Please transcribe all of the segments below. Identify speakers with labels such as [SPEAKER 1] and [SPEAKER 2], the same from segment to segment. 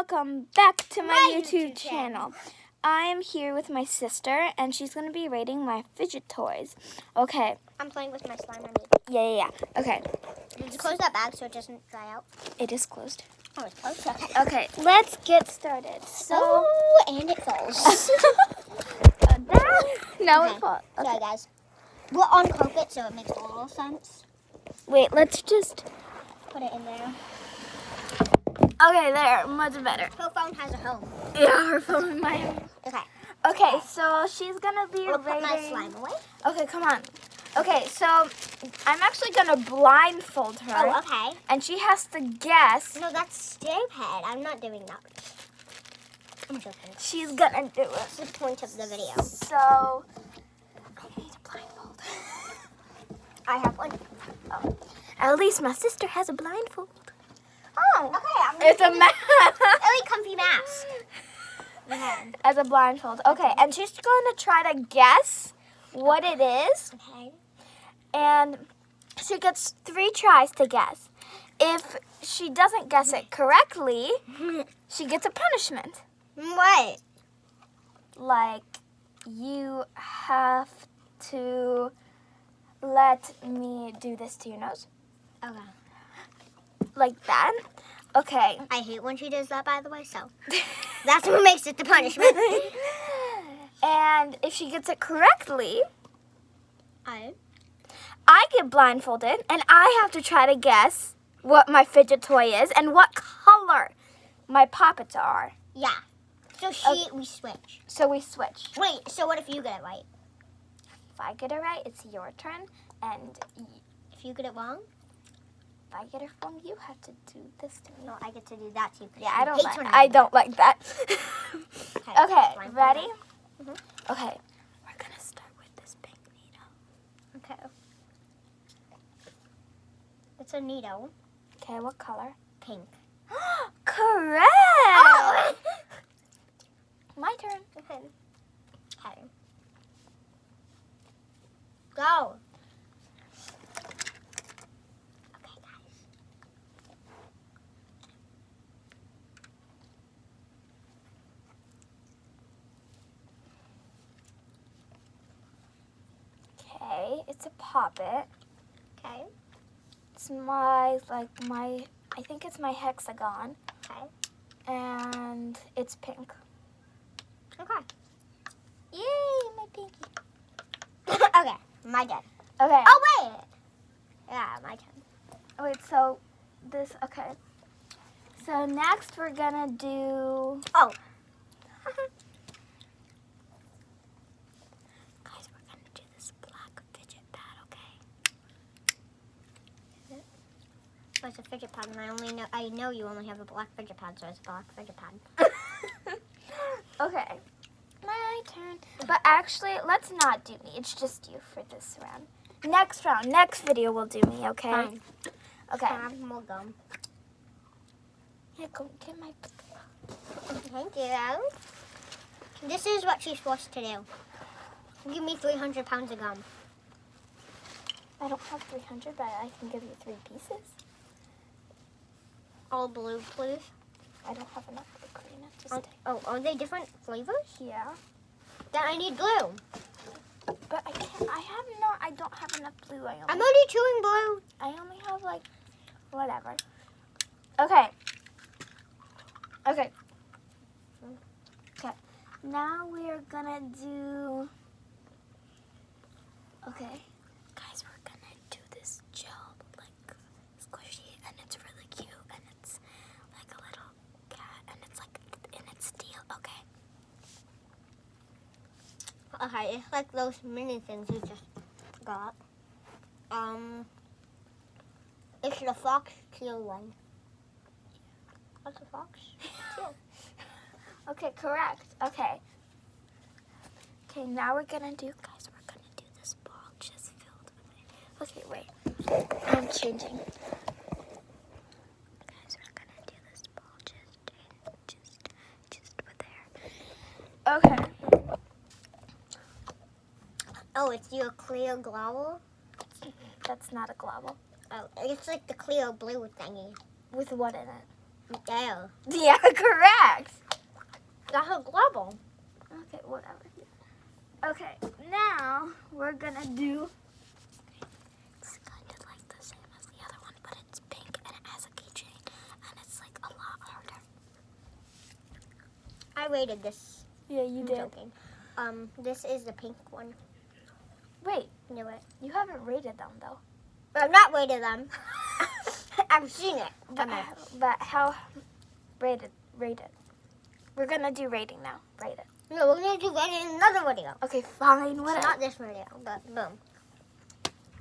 [SPEAKER 1] welcome back to my YouTube channel. I am here with my sister, and she's going to be rating my fidget toys. Okay.
[SPEAKER 2] I'm playing with my slime on me.
[SPEAKER 1] Yeah. Okay.
[SPEAKER 2] Did you close that bag so it doesn't dry out?
[SPEAKER 1] It is closed.
[SPEAKER 2] Oh, it's closed? Okay.
[SPEAKER 1] Okay, let's get started. So,
[SPEAKER 2] and it falls.
[SPEAKER 1] no,
[SPEAKER 2] Okay.
[SPEAKER 1] it falls. Okay.
[SPEAKER 2] Sorry, guys. We'll unclip it so it makes a little sense.
[SPEAKER 1] Wait, let's just...
[SPEAKER 2] Put it in there.
[SPEAKER 1] Okay, there. Much better.
[SPEAKER 2] Her phone has a home.
[SPEAKER 1] Yeah, her phone in my hand.
[SPEAKER 2] Okay.
[SPEAKER 1] Okay, so she's going to be
[SPEAKER 2] I'll
[SPEAKER 1] rating...
[SPEAKER 2] put my slime away.
[SPEAKER 1] Okay, come on. Okay, so I'm actually going to blindfold her.
[SPEAKER 2] Oh, okay.
[SPEAKER 1] And she has to guess.
[SPEAKER 2] No, that's stupid. I'm not doing that. I'm joking.
[SPEAKER 1] She's going to do it.
[SPEAKER 2] That's the point of the video.
[SPEAKER 1] So, I need a blindfold.
[SPEAKER 2] I have one.
[SPEAKER 1] Oh. At least my sister has a blindfold.
[SPEAKER 2] Oh, okay.
[SPEAKER 1] It's a mask.
[SPEAKER 2] Really comfy mask. Okay.
[SPEAKER 1] As a blindfold. Okay, and she's going to try to guess what it is.
[SPEAKER 2] Okay.
[SPEAKER 1] And she gets 3 tries to guess. If she doesn't guess it correctly, she gets a punishment.
[SPEAKER 2] What?
[SPEAKER 1] Like, you have to let me do this to your nose.
[SPEAKER 2] Okay.
[SPEAKER 1] Like that. Okay.
[SPEAKER 2] I hate when she does that, by the way, so that's what makes it the punishment.
[SPEAKER 1] And if she gets it correctly,
[SPEAKER 2] I
[SPEAKER 1] get blindfolded, and I have to try to guess what my fidget toy is and what color my poppets are.
[SPEAKER 2] Yeah. So we switch.
[SPEAKER 1] So we switch.
[SPEAKER 2] Wait, so what if you get it right?
[SPEAKER 1] If I get it right, it's your turn, and
[SPEAKER 2] If you get it wrong?
[SPEAKER 1] if I get it wrong, you have to do this to me.
[SPEAKER 2] No, I get to do that too.
[SPEAKER 1] Yeah, I don't like that. Okay,
[SPEAKER 2] blindfolded.
[SPEAKER 1] ready?
[SPEAKER 2] Mhm.
[SPEAKER 1] Okay, we're gonna start with this pink needle.
[SPEAKER 2] Okay. It's a needle.
[SPEAKER 1] Okay, what color?
[SPEAKER 2] Pink.
[SPEAKER 1] Correct!
[SPEAKER 2] Oh!
[SPEAKER 1] My turn.
[SPEAKER 2] Okay. Okay. Go. Okay, guys.
[SPEAKER 1] Okay, it's a poppet.
[SPEAKER 2] Okay.
[SPEAKER 1] It's my, I think it's my hexagon.
[SPEAKER 2] Okay.
[SPEAKER 1] And it's pink.
[SPEAKER 2] Okay.
[SPEAKER 1] Yay, my pinky.
[SPEAKER 2] Okay. My turn.
[SPEAKER 1] Okay.
[SPEAKER 2] Oh, wait. Yeah, my turn.
[SPEAKER 1] Wait, so this, okay. So next we're gonna do...
[SPEAKER 2] Oh.
[SPEAKER 1] Guys, we're gonna do this black fidget pad, okay?
[SPEAKER 2] Oh, it's a fidget pad, and I know you only have a black fidget pad, so it's a black fidget pad.
[SPEAKER 1] Okay. My turn. But actually, let's not do me. It's just you for this round. Next video we'll do me, okay?
[SPEAKER 2] Fine.
[SPEAKER 1] Okay.
[SPEAKER 2] Can I have more gum?
[SPEAKER 1] Yeah, go get my...
[SPEAKER 2] Thank you. This is what she's supposed to do. Give me 300 pounds of gum.
[SPEAKER 1] I don't have 300, but I can give you 3 pieces.
[SPEAKER 2] All blue, please.
[SPEAKER 1] I don't have enough for the green.
[SPEAKER 2] Are they different flavors?
[SPEAKER 1] Yeah.
[SPEAKER 2] Then I need blue.
[SPEAKER 1] But I can't, I don't have enough blue.
[SPEAKER 2] I'm already chewing blue.
[SPEAKER 1] I only have like, whatever. Okay. Okay. Okay. Now we're gonna do, okay. Guys, we're gonna do this gel, like squishy, and it's really cute, and it's like a little cat, and it's like, and it's steel, okay.
[SPEAKER 2] Okay, it's like those mini things you just got. It's the fox teal one. What's a fox? Teal.
[SPEAKER 1] Okay, correct. Okay. Okay, now we're gonna do, guys, we're gonna do this ball just filled with it. Okay, wait. I'm changing. Guys, we're gonna do this ball just with there. Okay.
[SPEAKER 2] Oh, it's your clear glow?
[SPEAKER 1] That's not a global.
[SPEAKER 2] Oh, it's like the clear blue thingy.
[SPEAKER 1] With what in it?
[SPEAKER 2] Ew.
[SPEAKER 1] Yeah, correct.
[SPEAKER 2] That's a global.
[SPEAKER 1] Okay, whatever. Okay, now we're gonna do. It's kind of like the same as the other one, but it's pink and it has a keychain, and it's like a lot harder.
[SPEAKER 2] I rated this.
[SPEAKER 1] Yeah, you
[SPEAKER 2] I'm
[SPEAKER 1] did.
[SPEAKER 2] joking. This is the pink one.
[SPEAKER 1] Wait,
[SPEAKER 2] Knew it.
[SPEAKER 1] you haven't rated them though.
[SPEAKER 2] But I've not rated them. I've seen it.
[SPEAKER 1] But how rated? We're gonna do rating now. Rate it.
[SPEAKER 2] No, we're gonna do that in another video.
[SPEAKER 1] Okay, fine.
[SPEAKER 2] It's
[SPEAKER 1] Whatever.
[SPEAKER 2] not this video, but boom.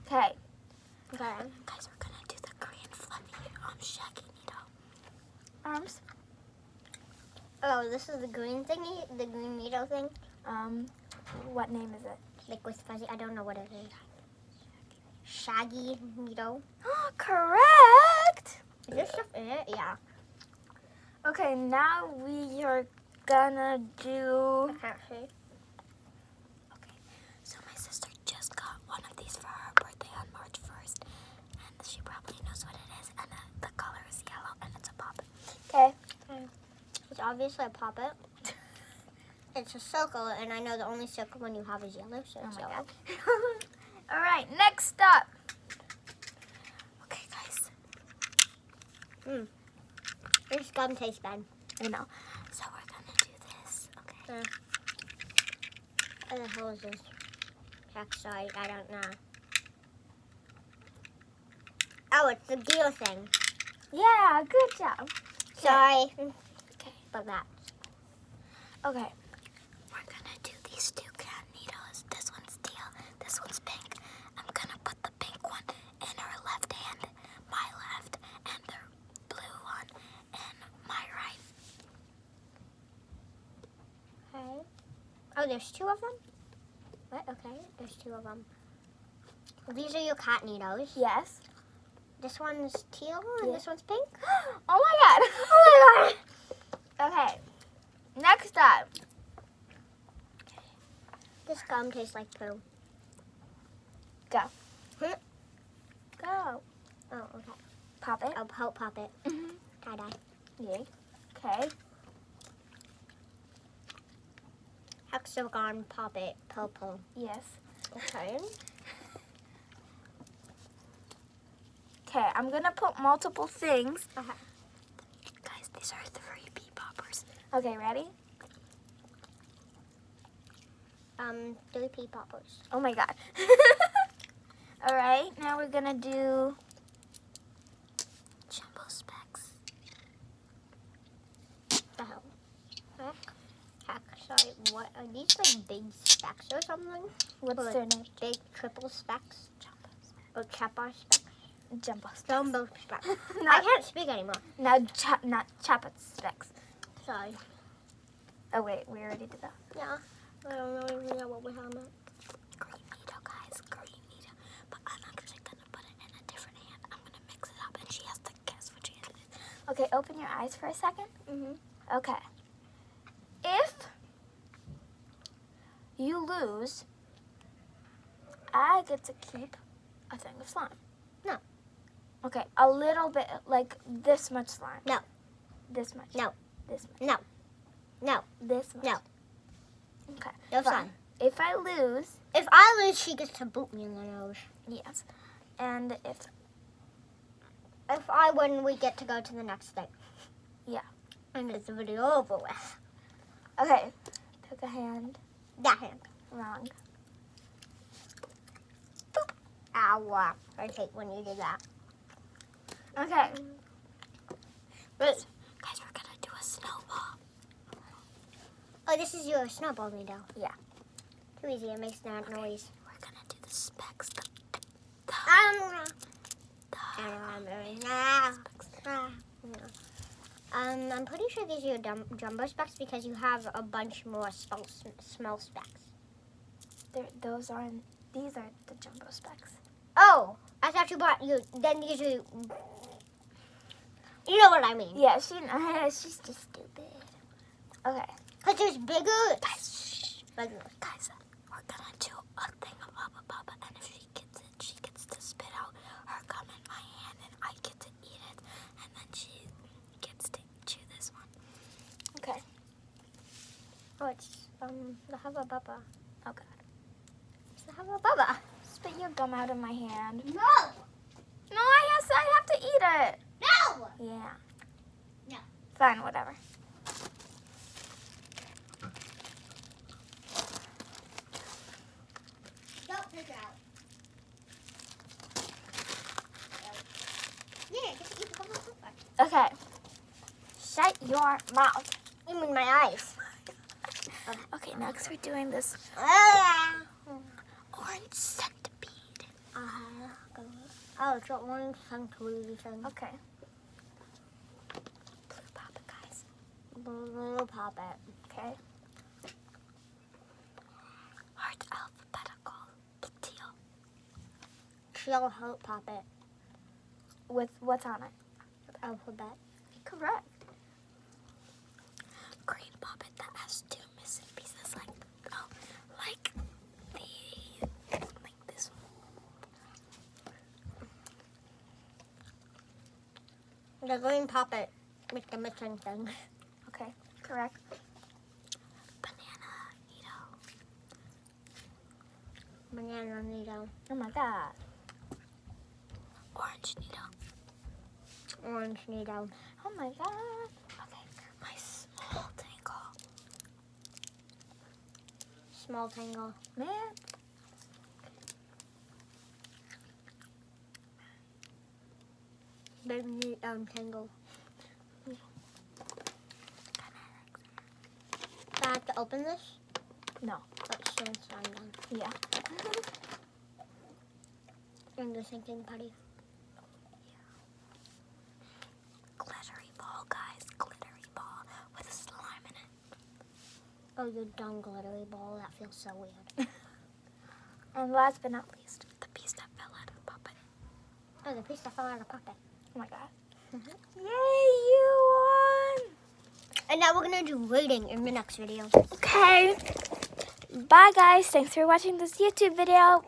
[SPEAKER 1] Okay.
[SPEAKER 2] Okay.
[SPEAKER 1] Guys, we're gonna do the green fluffy shaggy needle arms.
[SPEAKER 2] Oh, this is the green thingy, the green needle thing.
[SPEAKER 1] What name is it?
[SPEAKER 2] Like with fuzzy, I don't know what it is. Shaggy needle.
[SPEAKER 1] Correct.
[SPEAKER 2] Is there stuff in it? Yeah.
[SPEAKER 1] Okay, now we are gonna do.
[SPEAKER 2] I can't see.
[SPEAKER 1] Okay, so my sister just got one of these for her birthday on March 1st, and she probably knows what it is, and the color is yellow, and it's a pop. Okay.
[SPEAKER 2] It's obviously a poppet. It's a circle, and I know the only circle one you have is yellow, so it's yellow.
[SPEAKER 1] All right, next up. Okay, guys.
[SPEAKER 2] This gum tastes bad.
[SPEAKER 1] I know. So we're gonna do this. Okay.
[SPEAKER 2] What the hell is this? Sorry, I don't know. Oh, it's the deal thing.
[SPEAKER 1] Yeah, good job.
[SPEAKER 2] Sorry.
[SPEAKER 1] Okay.
[SPEAKER 2] But that.
[SPEAKER 1] Okay. We're gonna do these two cat needles. This one's teal, this one's pink. I'm gonna put the pink one in her left hand, my left, and the blue one in my right.
[SPEAKER 2] Okay. Oh, there's two of them? What? Okay, there's two of them. These are your cat needles.
[SPEAKER 1] Yes.
[SPEAKER 2] This one's teal and this one's pink?
[SPEAKER 1] Oh my god. Oh my god. Okay. Next up.
[SPEAKER 2] This gum tastes like poo.
[SPEAKER 1] Go.
[SPEAKER 2] Hmm?
[SPEAKER 1] Go.
[SPEAKER 2] Oh, okay.
[SPEAKER 1] Pop it.
[SPEAKER 2] Oh, pop it.
[SPEAKER 1] Mm-hmm.
[SPEAKER 2] Tie-dye.
[SPEAKER 1] Yay. Okay.
[SPEAKER 2] Hexagon, pop it, purple.
[SPEAKER 1] Yes.
[SPEAKER 2] Okay.
[SPEAKER 1] Okay, I'm gonna put multiple things.
[SPEAKER 2] Okay.
[SPEAKER 1] Guys, these are 3B poppers. Okay, ready?
[SPEAKER 2] 3P poppers.
[SPEAKER 1] Oh my god. All right, now we're gonna do jumbo specs.
[SPEAKER 2] The hell? Heck, sorry, what are these like big specs or something?
[SPEAKER 1] What's
[SPEAKER 2] Or, like,
[SPEAKER 1] their name?
[SPEAKER 2] Big triple specs?
[SPEAKER 1] Jumbo specs.
[SPEAKER 2] Or chapa specs?
[SPEAKER 1] Jumbo specs.
[SPEAKER 2] Jumbo specs. I
[SPEAKER 1] Not,
[SPEAKER 2] can't speak anymore.
[SPEAKER 1] not chapa specs.
[SPEAKER 2] Sorry.
[SPEAKER 1] Oh wait, we already did that.
[SPEAKER 2] Yeah. I don't even know what we have.
[SPEAKER 1] Green needle, guys, green needle. But I'm actually gonna put it in a different hand. I'm gonna mix it up, and she has to guess which hand it is. Okay, open your eyes for a second. Okay. If you lose, I get to keep a thing of slime.
[SPEAKER 2] No.
[SPEAKER 1] Okay, a little bit, like this much slime.
[SPEAKER 2] No.
[SPEAKER 1] This much.
[SPEAKER 2] No.
[SPEAKER 1] This much.
[SPEAKER 2] No. No.
[SPEAKER 1] This much.
[SPEAKER 2] No.
[SPEAKER 1] Okay.
[SPEAKER 2] No
[SPEAKER 1] fine.
[SPEAKER 2] slime.
[SPEAKER 1] If I lose,
[SPEAKER 2] If I lose, she gets to boot me in the nose.
[SPEAKER 1] yes. And if
[SPEAKER 2] If I win, we get to go to the next thing.
[SPEAKER 1] Yeah.
[SPEAKER 2] And get the video over with.
[SPEAKER 1] okay, took a hand.
[SPEAKER 2] That hand.
[SPEAKER 1] Wrong.
[SPEAKER 2] Ow. I hate when you do that.
[SPEAKER 1] Okay.
[SPEAKER 2] Wait.
[SPEAKER 1] Guys, we're gonna do a snowball.
[SPEAKER 2] Oh, this is your snowball needle.
[SPEAKER 1] Yeah.
[SPEAKER 2] Too easy. It makes that noise.
[SPEAKER 1] We're gonna do the specs.
[SPEAKER 2] I'm pretty sure these are your jumbo specs because you have a bunch more small specs.
[SPEAKER 1] Those aren't. These are the jumbo specs.
[SPEAKER 2] Oh, I thought you bought you. Then these are. You know what I mean?
[SPEAKER 1] Yeah, she's just stupid. Okay.
[SPEAKER 2] Cause there's bigger.
[SPEAKER 1] Guys, we're gonna do a thing of Baba Baba, and if she gets to spit out her gum in my hand, and I get to eat it, and then she gets to
[SPEAKER 2] Oh, it's the Hubba Bubba.
[SPEAKER 1] Oh God.
[SPEAKER 2] It's the Hubba Bubba.
[SPEAKER 1] Spit your gum out of my hand.
[SPEAKER 2] No!
[SPEAKER 1] No, I have to eat it.
[SPEAKER 2] No!
[SPEAKER 1] Yeah.
[SPEAKER 2] No.
[SPEAKER 1] Fine, whatever.
[SPEAKER 2] Don't take it out. Yeah, just eat the Hubba Bubba.
[SPEAKER 1] Okay. Shut your mouth.
[SPEAKER 2] You mean my eyes?
[SPEAKER 1] Okay, next we're doing this orange centipede.
[SPEAKER 2] Oh, it's an orange centipede thing.
[SPEAKER 1] Okay. Blue pop it, guys.
[SPEAKER 2] Blue pop it.
[SPEAKER 1] Okay. Heart alphabetical. Teal.
[SPEAKER 2] She'll heart pop it.
[SPEAKER 1] With what's on it?
[SPEAKER 2] Alphabet.
[SPEAKER 1] Correct. Green pop it that has two missing pieces, like this one.
[SPEAKER 2] The green pop it with the missing thing.
[SPEAKER 1] Okay, correct. Banana needle.
[SPEAKER 2] Banana needle.
[SPEAKER 1] Oh my God. Orange needle.
[SPEAKER 2] Orange needle.
[SPEAKER 1] Oh my God. Okay, my small tangle.
[SPEAKER 2] Small tangle.
[SPEAKER 1] Man.
[SPEAKER 2] Big tangle. I have to open this?
[SPEAKER 1] No.
[SPEAKER 2] Let's see what's on them.
[SPEAKER 1] Yeah.
[SPEAKER 2] In the sinking putty.
[SPEAKER 1] Glittery ball, guys. Glittery ball with a slime in it.
[SPEAKER 2] Oh, you dumb glittery ball. That feels so weird.
[SPEAKER 1] And last but not least, the piece that fell out of the puppet.
[SPEAKER 2] Oh, the piece that fell out of the puppet.
[SPEAKER 1] Oh my God.
[SPEAKER 2] Mm-hmm.
[SPEAKER 1] Yay, you won!
[SPEAKER 2] And now we're going to do rating in the next video.
[SPEAKER 1] Okay. Bye, guys. Thanks for watching this YouTube video.